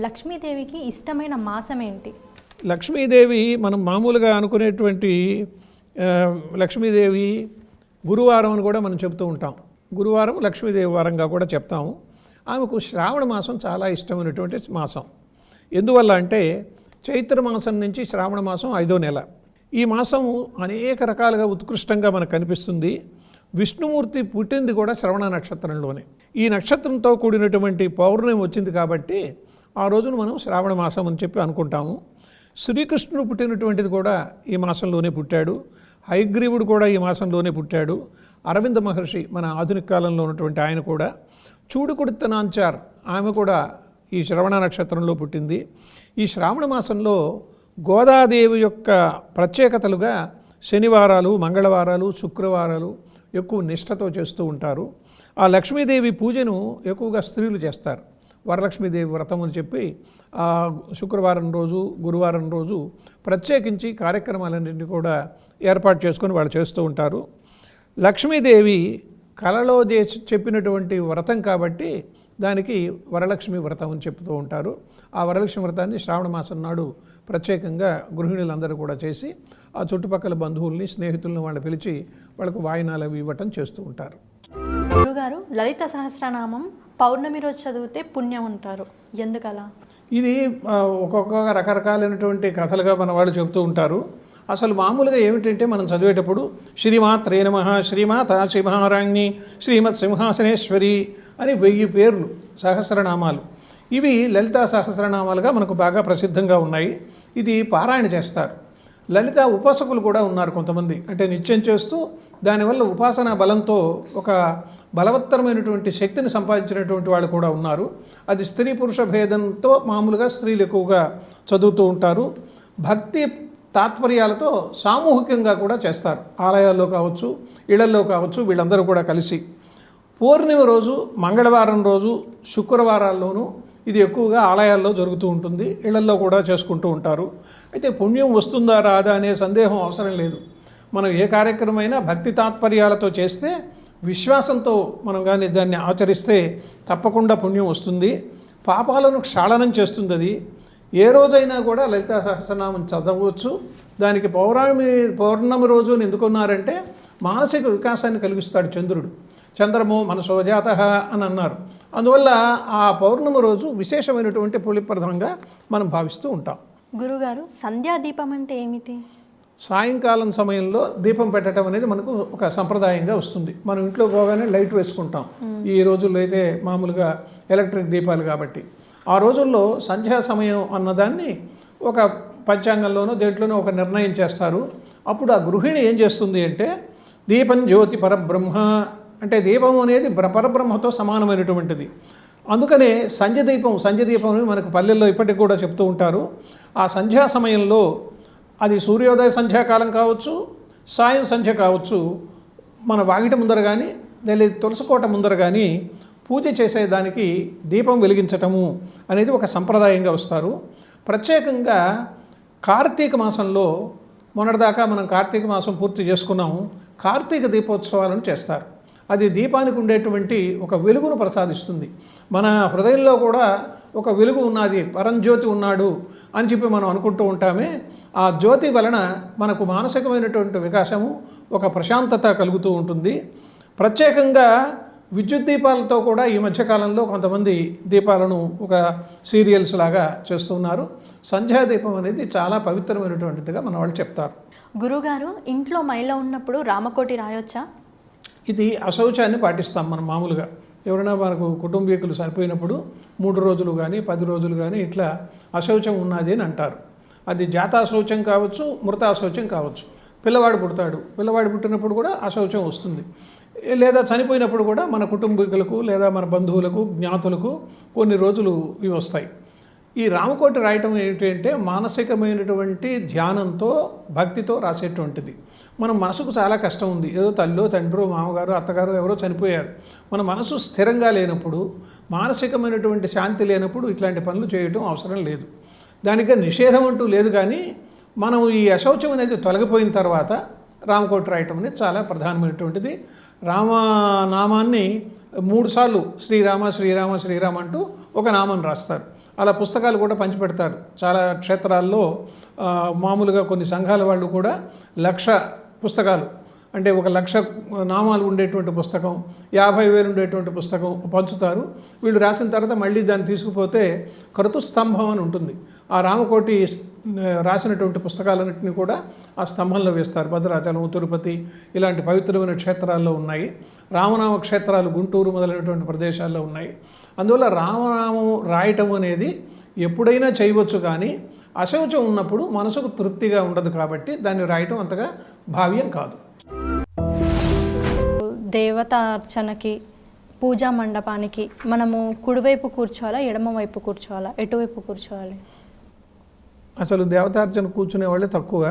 లక్ష్మీదేవికి ఇష్టమైన మాసం ఏంటి? లక్ష్మీదేవి మనం మామూలుగా అనుకునేటువంటి లక్ష్మీదేవి గురువారం అని కూడా మనం చెప్తూ ఉంటాం. గురువారం లక్ష్మీదేవి వారంగా కూడా చెప్తాము. ఆమెకు శ్రావణ మాసం చాలా ఇష్టమైనటువంటి మాసం. ఎందువల్ల అంటే చైత్ర మాసం నుంచి శ్రావణ మాసం 5వ నెల. ఈ మాసం అనేక రకాలుగా ఉత్కృష్టంగా మనకు కనిపిస్తుంది. విష్ణుమూర్తి పుట్టింది కూడా శ్రవణ నక్షత్రంలోనే. ఈ నక్షత్రంతో కూడినటువంటి పౌర్ణమి వచ్చింది కాబట్టి ఆ రోజును మనం శ్రావణ మాసం అని చెప్పి అనుకుంటాము. శ్రీకృష్ణుడు పుట్టినటువంటిది కూడా ఈ మాసంలోనే పుట్టాడు. హయగ్రీవుడు కూడా ఈ మాసంలోనే పుట్టాడు. అరవింద మహర్షి మన ఆధునిక కాలంలో ఉన్నటువంటి ఆయన కూడా, చూడుకుడిత నాంచార్ ఆమె కూడా ఈ శ్రవణ నక్షత్రంలో పుట్టింది. ఈ శ్రావణ మాసంలో గోదాదేవి యొక్క ప్రత్యేకతలుగా శనివారాలు, మంగళవారాలు, శుక్రవారాలు ఎక్కువ నిష్ఠతో చేస్తూ ఉంటారు. ఆ లక్ష్మీదేవి పూజను ఎక్కువగా స్త్రీలు చేస్తారు. వరలక్ష్మీదేవి వ్రతం అని చెప్పి శుక్రవారం రోజు, గురువారం రోజు ప్రత్యేకించి కార్యక్రమాలన్నింటినీ కూడా ఏర్పాటు చేసుకొని వాళ్ళు చేస్తూ ఉంటారు. లక్ష్మీదేవి కలలో చెప్పినటువంటి వ్రతం కాబట్టి దానికి వరలక్ష్మి వ్రతం అని చెప్తూ ఉంటారు. ఆ వరలక్ష్మి వ్రతాన్ని శ్రావణ మాసం నాడు ప్రత్యేకంగా గృహిణులందరూ కూడా చేసి ఆ చుట్టుపక్కల బంధువుల్ని, స్నేహితులను వాళ్ళు పిలిచి వాళ్ళకు వాయినాలు అవి ఇవ్వటం చేస్తూ ఉంటారు. గురుగారు, లలిత సహస్రనామం పౌర్ణమి రోజు చదివితే పుణ్యం ఉంటారు, ఎందుకలా? ఇది ఒక్కొక్క రకరకాలైనటువంటి కథలుగా మన వాళ్ళు చెబుతూ ఉంటారు. అసలు మామూలుగా ఏమిటంటే మనం చదివేటప్పుడు శ్రీమాత్రే నమః, శ్రీమాత శ్రీమహారాజ్ఞి, శ్రీమత్ సింహాసనేశ్వరి అని 1000 పేర్లు సహస్రనామాలు. ఇవి లలితా సహస్రనామాలుగా మనకు బాగా ప్రసిద్ధంగా ఉన్నాయి. ఇది పారాయణ చేస్తారు. లలిత ఉపాసకులు కూడా ఉన్నారు కొంతమంది. అంటే నిత్యం చేస్తూ దానివల్ల ఉపాసనా బలంతో ఒక బలవత్తరమైనటువంటి శక్తిని సంపాదించినటువంటి వాళ్ళు కూడా ఉన్నారు. అది స్త్రీ పురుష భేదంతో మామూలుగా స్త్రీలు ఎక్కువగా చదువుతూ ఉంటారు. భక్తి తాత్పర్యాలతో సామూహికంగా కూడా చేస్తారు. ఆలయాల్లో కావచ్చు, ఇళ్లల్లో కావచ్చు, వీళ్ళందరూ కూడా కలిసి పౌర్ణమి రోజు, మంగళవారం రోజు, శుక్రవారాల్లోనూ ఇది ఎక్కువగా ఆలయాల్లో జరుగుతూ ఉంటుంది. ఇళ్లల్లో కూడా చేసుకుంటూ ఉంటారు. అయితే పుణ్యం వస్తుందా రాదా అనే సందేహం అవసరం లేదు. మనం ఏ కార్యక్రమమైనా భక్తి తాత్పర్యాలతో చేస్తే, విశ్వాసంతో మనం కానీ దాన్ని ఆచరిస్తే తప్పకుండా పుణ్యం వస్తుంది. పాపాలను క్షాళనం చేస్తుంది. అది ఏ రోజైనా కూడా లలితా సహస్రనామం చదవచ్చు. దానికి పౌర్ణమి రోజు ఎందుకున్నారంటే మానసిక వికాసాన్ని కలిగిస్తాడు చంద్రుడు. చంద్రమో మనసో జాతః అని అన్నారు. అందువల్ల ఆ పౌర్ణమి రోజు విశేషమైనటువంటి పుణ్యప్రదంగా మనం భావిస్తూ ఉంటాం. గురుగారు, సంధ్యా దీపం అంటే ఏమిటి? సాయంకాలం సమయంలో దీపం పెట్టడం అనేది మనకు ఒక సంప్రదాయంగా వస్తుంది. మనం ఇంట్లో పోగానే లైట్ వేసుకుంటాం. ఈ రోజుల్లో అయితే మామూలుగా ఎలక్ట్రిక్ దీపాలు కాబట్టి. ఆ రోజుల్లో సంధ్యా సమయం అన్నదాన్ని ఒక పంచాంగంలోనో దేంట్లోనో ఒక నిర్ణయం చేస్తారు. అప్పుడు ఆ గృహిణి ఏం చేస్తుంది అంటే, దీపం జ్యోతి పరబ్రహ్మ అంటే దీపం అనేది పరబ్రహ్మతో సమానమైనటువంటిది. అందుకనే సంధ్య దీపం మనకు పల్లెల్లో ఇప్పటికి కూడా చెప్తూ ఉంటారు. ఆ సంధ్యా సమయంలో అది సూర్యోదయ సంధ్యాకాలం కావచ్చు, సాయం సంధ్య కావచ్చు, మన వాకిట ముందర కానీ లేదా తులసికోట ముందర కానీ పూజ చేసేదానికి దీపం వెలిగించటము అనేది ఒక సంప్రదాయంగా వస్తారు. ప్రత్యేకంగా కార్తీక మాసంలో, మొన్నటిదాకా మనం కార్తీక మాసం పూర్తి చేసుకున్నాము, కార్తీక దీపోత్సవాలను చేస్తారు. అది దీపానికి ఉండేటువంటి ఒక వెలుగును ప్రసాదిస్తుంది. మన హృదయంలో కూడా ఒక వెలుగు ఉన్నది, పరంజ్యోతి ఉన్నాడు అని చెప్పి మనం అనుకుంటూ ఉంటామే. ఆ జ్యోతి వలన మనకు మానసికమైనటువంటి వికాసము, ఒక ప్రశాంతత కలుగుతూ ఉంటుంది. ప్రత్యేకంగా విద్యుత్ దీపాలతో కూడా ఈ మధ్యకాలంలో కొంతమంది దీపాలను ఒక సీరియల్స్ లాగా చేస్తున్నారు. సంధ్యాదీపం అనేది చాలా పవిత్రమైనటువంటిదిగా మన వాళ్ళు చెప్తారు. గురుగారు, ఇంట్లో మైల ఉన్నప్పుడు రామకోటి రాయొచ్చా? ఇది అశౌచాన్ని పాటిస్తాం మనం మామూలుగా. ఎవరైనా మనకు కుటుంబీకులు సరిపోయినప్పుడు 3 రోజులు కానీ 10 రోజులు కానీ ఇట్లా అశౌచం ఉన్నది అని అంటారు. అది జాతాశౌచం కావచ్చు, మృతాశౌచం కావచ్చు. పిల్లవాడు పుట్టినప్పుడు కూడా అశౌచం వస్తుంది. లేదా చనిపోయినప్పుడు కూడా మన కుటుంబీకులకు లేదా మన బంధువులకు, జ్ఞాతులకు కొన్ని రోజులు ఇవి వస్తాయి. ఈ రామకోటి రాయటం ఏంటంటే మానసికమైనటువంటి ధ్యానంతో, భక్తితో రాసేటువంటిది. మన మనసుకు చాలా కష్టం ఉంది. ఏదో తల్లో, తండ్రో, మామగారు, అత్తగారు ఎవరో చనిపోయారు. మన మనసు స్థిరంగా లేనప్పుడు, మానసికమైనటువంటి శాంతి లేనప్పుడు ఇట్లాంటి పనులు చేయటం అవసరం లేదు. దానికి నిషేధం అంటూ లేదు. కానీ మనం ఈ అశౌచం అనేది తొలగిపోయిన తర్వాత రామకోటి రాయటం అనేది చాలా ప్రధానమైనటువంటిది. రామనామాన్ని 3 సార్లు శ్రీరామ శ్రీరామ శ్రీరామ అంటూ ఒక నామం రాస్తారు. అలా పుస్తకాలు కూడా పంచిపెడతారు. చాలా క్షేత్రాల్లో మామూలుగా కొన్ని సంఘాల వాళ్ళు కూడా 1,00,000 పుస్తకాలు అంటే 1,00,000 నామాలు ఉండేటువంటి పుస్తకం, 50,000 ఉండేటువంటి పుస్తకం పంచుతారు. వీళ్ళు రాసిన తర్వాత మళ్ళీ దాన్ని తీసుకుపోతే క్రతుస్తంభం అని ఉంటుంది. ఆ రామకోటి రాసినటువంటి పుస్తకాలన్నింటినీ కూడా ఆ స్తంభంలో వేస్తారు. భద్రాచలం, తిరుపతి ఇలాంటి పవిత్రమైన క్షేత్రాల్లో ఉన్నాయి. రామనామ క్షేత్రాలు గుంటూరు మొదలైనటువంటి ప్రదేశాల్లో ఉన్నాయి. అందువల్ల రామనామం రాయటం అనేది ఎప్పుడైనా చేయవచ్చు, కానీ అశౌచం ఉన్నప్పుడు మనసుకు తృప్తిగా ఉండదు కాబట్టి దాన్ని రాయటం అంతగా భావ్యం కాదు. దేవతా అర్చనకి, పూజా మండపానికి మనము కుడివైపు కూర్చోవాలా, ఎడమ వైపు కూర్చోవాలా, ఎటువైపు కూర్చోవాలి? అసలు దేవతార్చన కూర్చునే వాళ్ళే తక్కువ.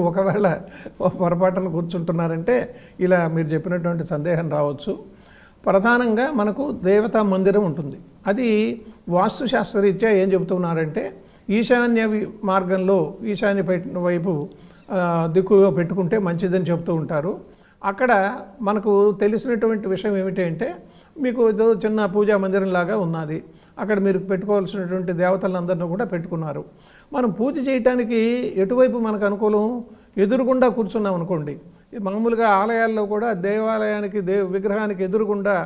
ఒకవేళ పొరపాటున కూర్చుంటున్నారంటే ఇలా మీరు చెప్పినటువంటి సందేహం రావచ్చు. ప్రధానంగా మనకు దేవతా మందిరం ఉంటుంది. అది వాస్తుశాస్త్రరీత్యా ఏం చెబుతున్నారంటే ఈశాన్య మార్గంలో ఈశాన్య వైపు దిక్కులో పెట్టుకుంటే మంచిదని చెబుతూ ఉంటారు. అక్కడ మనకు తెలిసినటువంటి విషయం ఏమిటంటే మీకు ఏదో చిన్న పూజా మందిరం లాగా ఉన్నది. అక్కడ మీరు పెట్టుకోవాల్సినటువంటి దేవతలందరినీ కూడా పెట్టుకున్నారు. మనం పూజ చేయటానికి ఎటువైపు మనకు అనుకూలం? ఎదురుగుండా కూర్చున్నాం అనుకోండి. మామూలుగా ఆలయాల్లో కూడా దేవాలయానికి విగ్రహానికి ఎదురుగుండా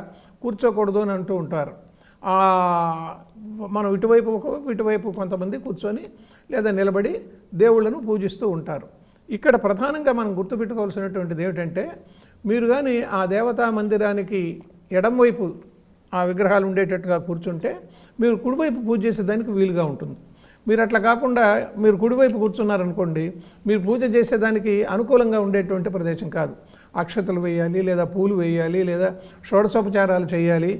కూర్చోకూడదు అని అంటూ ఉంటారు. మనం ఇటువైపు కొంతమంది కూర్చొని లేదా నిలబడి దేవుళ్ళను పూజిస్తూ ఉంటారు. ఇక్కడ ప్రధానంగా మనం గుర్తుపెట్టుకోవాల్సినటువంటిది ఏమిటంటే మీరు కానీ ఆ దేవతా మందిరానికి ఎడంవైపు ఆ విగ్రహాలు ఉండేటట్టుగా కూర్చుంటే మీరు కుడివైపు పూజ చేసేదానికి వీలుగా ఉంటుంది. మీరు అట్లా కాకుండా మీరు కుడివైపు కూర్చున్నారనుకోండి, మీరు పూజ చేసేదానికి అనుకూలంగా ఉండేటువంటి ప్రదేశం కాదు. అక్షతలు వేయాలి, లేదా పూలు వేయాలి, లేదా షోడశోపచారాలు చేయాలి,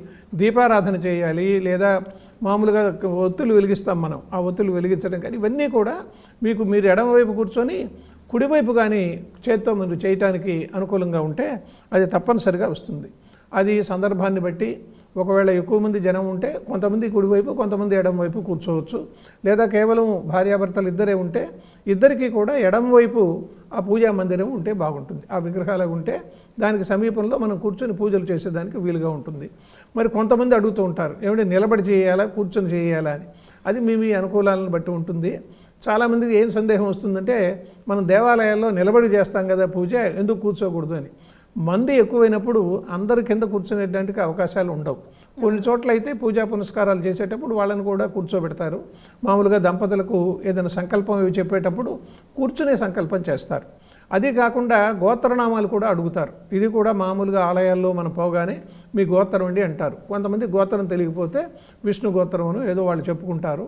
దీపారాధన చేయాలి, లేదా మామూలుగా ఒత్తులు వెలిగిస్తాం మనం. ఆ ఒత్తులు వెలిగించడం కానీ ఇవన్నీ కూడా మీరు ఎడమవైపు కూర్చొని కుడివైపు కానీ చేత్తో మీరు చేయటానికి అనుకూలంగా ఉంటే అది తప్పనిసరిగా వస్తుంది. అది సందర్భాన్ని బట్టి ఒకవేళ ఎక్కువ మంది జనం ఉంటే కొంతమంది కుడివైపు, కొంతమంది ఎడమవైపు కూర్చోవచ్చు. లేదా కేవలం భార్యాభర్తలు ఇద్దరే ఉంటే ఇద్దరికీ కూడా ఎడమవైపు ఆ పూజా మందిరం ఉంటే బాగుంటుంది. ఆ విగ్రహాలు ఉంటే దానికి సమీపంలో మనం కూర్చొని పూజలు చేసేదానికి వీలుగా ఉంటుంది. మరి కొంతమంది అడుగుతూ ఉంటారు, ఏమిటి నిలబడి చేయాలా, కూర్చొని చేయాలా అని. అది మీ అనుకూలాలను బట్టి ఉంటుంది. చాలామందికి ఏం సందేహం వస్తుందంటే మనం దేవాలయాల్లో నిలబడి చేస్తాం కదా పూజ, ఎందుకు కూర్చోకూడదు అని. మంది ఎక్కువైనప్పుడు అందరి కింద కూర్చునేటానికి అవకాశాలు ఉండవు. కొన్ని చోట్ల అయితే పూజా పునస్కారాలు చేసేటప్పుడు వాళ్ళని కూడా కూర్చోబెడతారు. మామూలుగా దంపతులకు ఏదైనా సంకల్పం చెప్పేటప్పుడు కూర్చునే సంకల్పం చేస్తారు. అదే కాకుండా గోత్రనామాలు కూడా అడుగుతారు. ఇది కూడా మామూలుగా ఆలయాల్లో మనం పోగానే మీ గోత్రం అండి అంటారు. కొంతమంది గోత్రం తెలియకపోతే విష్ణు గోత్రమును ఏదో వాళ్ళు చెప్పుకుంటారు.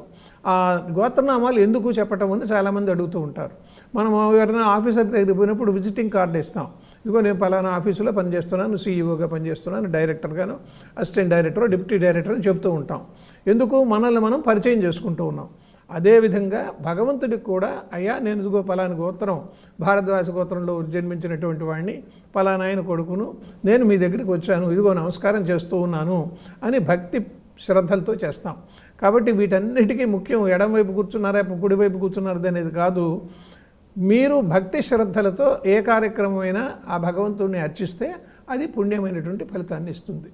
ఆ గోత్రనామాలు ఎందుకు చెప్పటం అని చాలామంది అడుగుతూ ఉంటారు. మనం ఎవరైనా ఆఫీసర్ దగ్గరికి పోయినప్పుడు విజిటింగ్ కార్డు ఇస్తాం. ఇదిగో నేను పలానా ఆఫీసులో పనిచేస్తున్నాను, సీఈఓగా పనిచేస్తున్నాను, డైరెక్టర్గాను, అసిస్టెంట్ డైరెక్టర్, డిప్యూటీ డైరెక్టర్ అని చెప్తూ ఉంటాం. ఎందుకు? మనల్ని మనం పరిచయం చేసుకుంటూ ఉన్నాం. అదేవిధంగా భగవంతుడికి కూడా అయ్యా నేను ఇదిగో పలానా గోత్రం, భారద్వాజ గోత్రంలో జన్మించినటువంటి వాడిని, పలానా ఆయన కొడుకును, నేను మీ దగ్గరికి వచ్చాను, ఇదిగో నమస్కారం చేస్తూ ఉన్నాను అని భక్తి శ్రద్ధలతో చేస్తాం. కాబట్టి వీటన్నిటికీ ముఖ్యం ఎడమవైపు కూర్చున్నారా, కుడివైపు కూర్చున్నారది అనేది కాదు. మీరు భక్తి శ్రద్ధలతో ఏ కార్యక్రమమైనా ఆ భగవంతుడిని అర్చిస్తే అది పుణ్యమైనటువంటి ఫలితాన్ని ఇస్తుంది.